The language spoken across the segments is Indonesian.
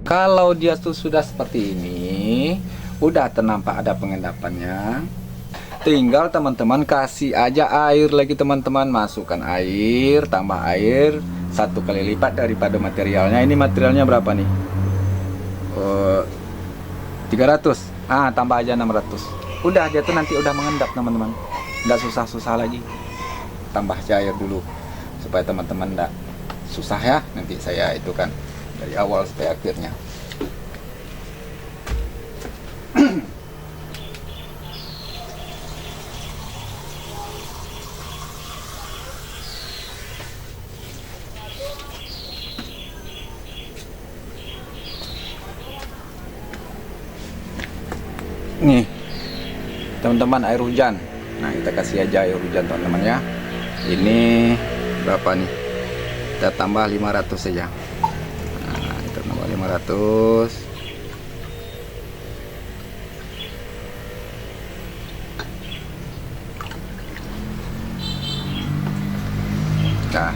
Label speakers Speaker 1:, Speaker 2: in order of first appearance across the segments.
Speaker 1: Kalau dia tuh sudah seperti ini, udah ternampak ada pengendapannya, tinggal teman-teman kasih aja air lagi teman-teman. Masukkan air, tambah air 1 kali lipat daripada materialnya. Ini materialnya berapa nih? 300. Tambah aja 600. Udah, dia tuh nanti udah mengendap teman-teman. Nggak susah-susah lagi. Tambah aja air dulu supaya teman-teman nggak susah ya. Nanti saya itu kan dari awal sampai akhirnya. Nih teman-teman, air hujan. Nah, kita kasih aja air hujan teman-teman ya. Ini berapa nih? Kita tambah 500 saja. Nah, kita tambah 500. Nah.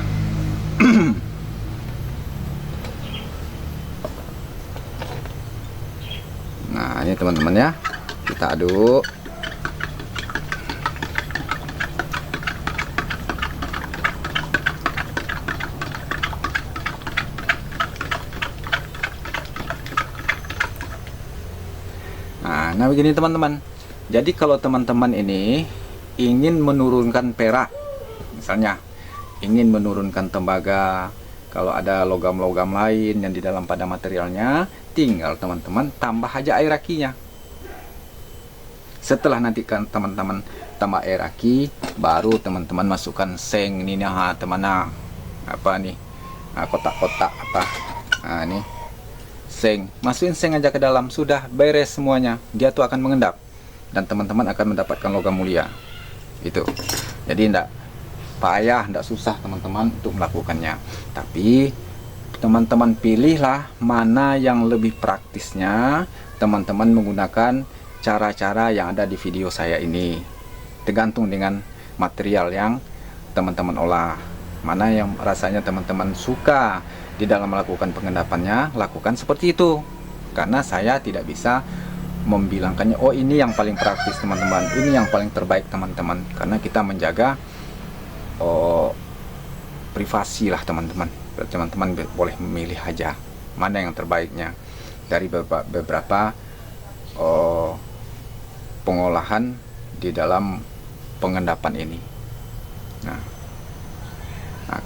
Speaker 1: Nah, ini teman-teman ya. Kita aduk. Nah, begini teman-teman. Jadi kalau teman-teman ini ingin menurunkan perak, misalnya ingin menurunkan tembaga, kalau ada logam-logam lain yang di dalam pada materialnya, tinggal teman-teman tambah aja air akinya. Setelah nanti kan teman-teman tambah air aki, baru teman-teman masukkan seng ini nah teman, apa nih, kotak-kotak apa, nih seng, masukin seng aja ke dalam, sudah beres semuanya. Dia tuh akan mengendap dan teman-teman akan mendapatkan logam mulia itu. Jadi enggak payah, enggak susah teman-teman untuk melakukannya. Tapi teman-teman pilihlah mana yang lebih praktisnya. Teman-teman menggunakan cara-cara yang ada di video saya ini, tergantung dengan material yang teman-teman olah. Mana yang rasanya teman-teman suka di dalam melakukan pengendapannya, lakukan seperti itu. Karena saya tidak bisa membilangkannya, oh ini yang paling praktis teman-teman, ini yang paling terbaik teman-teman. Karena kita menjaga privasi lah teman-teman. Teman-teman boleh memilih aja mana yang terbaiknya dari beberapa pengolahan di dalam pengendapan ini. Nah,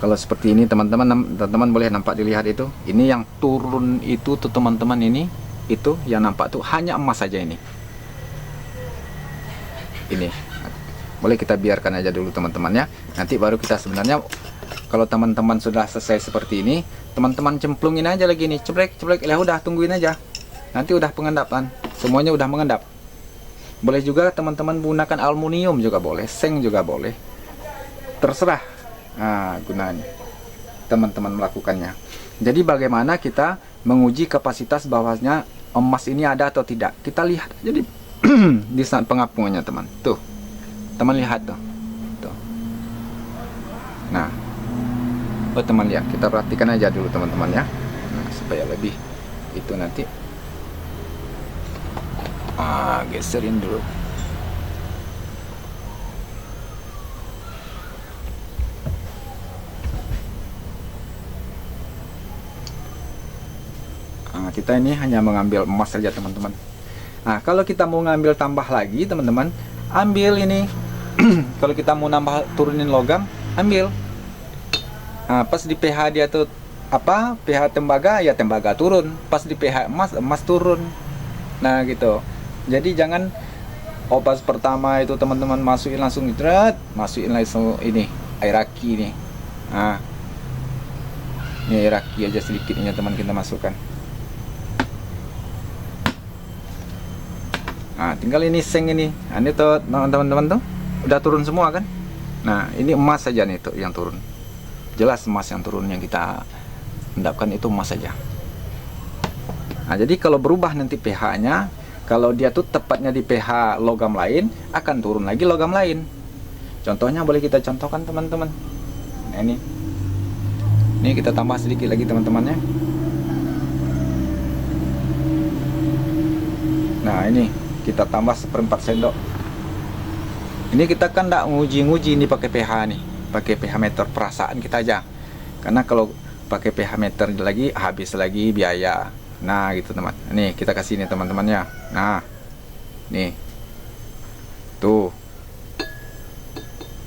Speaker 1: kalau seperti ini teman-teman boleh nampak dilihat itu. Ini yang turun itu tuh teman-teman, ini itu yang nampak tuh hanya emas saja ini. Ini boleh kita biarkan aja dulu teman-teman ya. Nanti baru kita sebenarnya kalau teman-teman sudah selesai seperti ini, teman-teman cemplungin aja lagi nih, ceplek, ya udah tungguin aja. Nanti udah pengendapan, semuanya udah mengendap. Boleh juga teman-teman menggunakan aluminium juga boleh, seng juga boleh. Terserah gunanya teman-teman melakukannya. Jadi bagaimana kita menguji kapasitas bahwasanya emas ini ada atau tidak? Kita lihat aja di saat pengapungannya teman. Tuh. Teman lihat tuh. Tuh. Nah. Teman lihat, kita perhatikan aja dulu teman-teman ya. Nah, supaya lebih itu nanti geserin dulu. Kita ini hanya mengambil emas saja teman-teman. Nah, kalau kita mau ngambil tambah lagi teman-teman, ambil ini. Kalau kita mau nambah turunin logam, ambil. Pas di pH dia tuh apa, pH tembaga ya tembaga turun, pas di pH emas, emas turun. Nah gitu. Jadi jangan pas pertama itu teman-teman masukin langsung masukin langsung ini air aki nih. Ini air aki aja sedikit ini teman kita masukkan. Tinggal ini seng ini. Ini tuh teman-teman tuh udah turun semua kan. Nah ini emas saja nih tuh yang turun. Jelas emas yang turun, yang kita endapkan itu emas saja. Nah jadi kalau berubah nanti pH-nya, kalau dia tuh tepatnya di pH logam lain, akan turun lagi logam lain. Contohnya boleh kita contohkan teman-teman. Nah ini kita tambah sedikit lagi teman-temannya. Nah ini kita tambah 1/4 sendok. Ini kita kan tidak nguji-nguji ini pakai pH nih, pakai pH meter, perasaan kita aja. Karena kalau pakai pH meter lagi habis lagi biaya. Nah gitu teman. Nih kita kasih nih teman-temannya. Nah nih tuh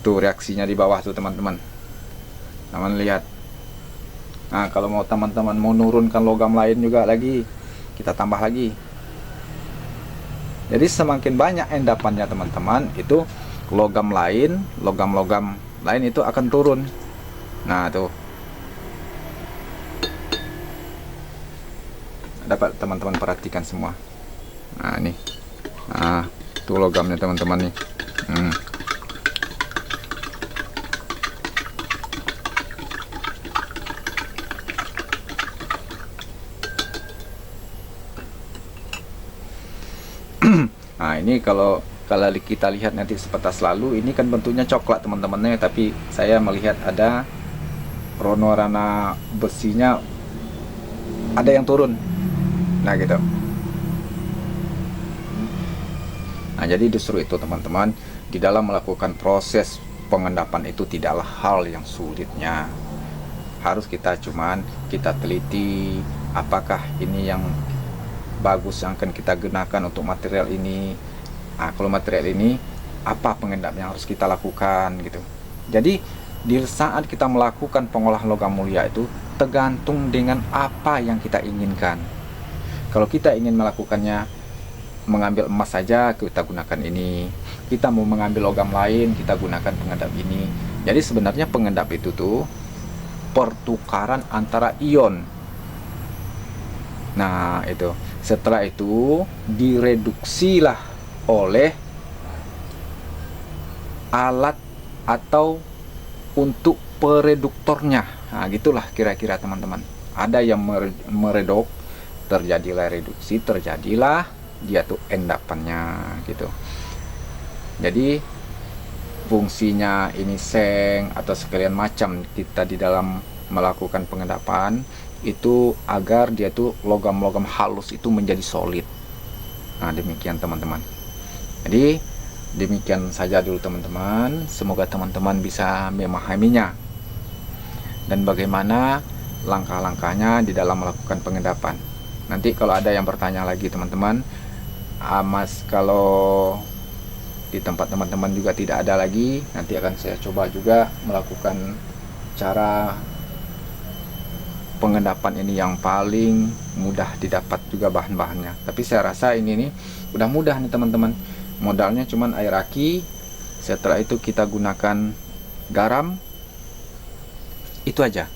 Speaker 1: reaksinya di bawah tuh teman-teman. Teman lihat. Nah kalau mau teman-teman mau nurunkan logam lain juga lagi, kita tambah lagi. Jadi semakin banyak endapannya teman-teman, itu logam lain itu akan turun. Nah tuh dapat teman-teman perhatikan semua. Nah ini, nah tuh logamnya teman-teman nih. Nah ini kalau kita lihat nanti sepetas lalu, ini kan bentuknya coklat teman-temannya, tapi saya melihat ada warna besinya ada yang turun. Nah gitu. Nah jadi justru itu teman-teman, di dalam melakukan proses pengendapan itu tidaklah hal yang sulitnya. Harus kita teliti apakah ini yang bagus yang akan kita gunakan untuk material ini. Nah kalau material ini apa pengendap yang harus kita lakukan gitu. Jadi di saat kita melakukan pengolahan logam mulia itu tergantung dengan apa yang kita inginkan. Kalau kita ingin melakukannya mengambil emas saja, kita gunakan ini. Kita mau mengambil logam lain, kita gunakan pengendap ini. Jadi sebenarnya pengendap itu tuh pertukaran antara ion. Nah itu setelah itu direduksilah oleh alat atau untuk pereduktornya. Nah gitulah kira-kira teman-teman. Ada yang mereduk, terjadilah reduksi, terjadilah dia tuh endapannya gitu. Jadi fungsinya ini seng atau sekalian macam kita di dalam melakukan pengendapan itu agar dia tuh logam-logam halus itu menjadi solid. Nah demikian teman-teman. Jadi demikian saja dulu teman-teman. Semoga teman-teman bisa memahaminya dan bagaimana langkah-langkahnya di dalam melakukan pengendapan. Nanti kalau ada yang bertanya lagi teman-teman, Mas kalau di tempat teman-teman juga tidak ada lagi, nanti akan saya coba juga melakukan cara pengendapan ini yang paling mudah didapat juga bahan-bahannya. Tapi saya rasa ini nih udah mudah nih teman-teman. Modalnya cuman air aki, setelah itu kita gunakan garam, itu aja.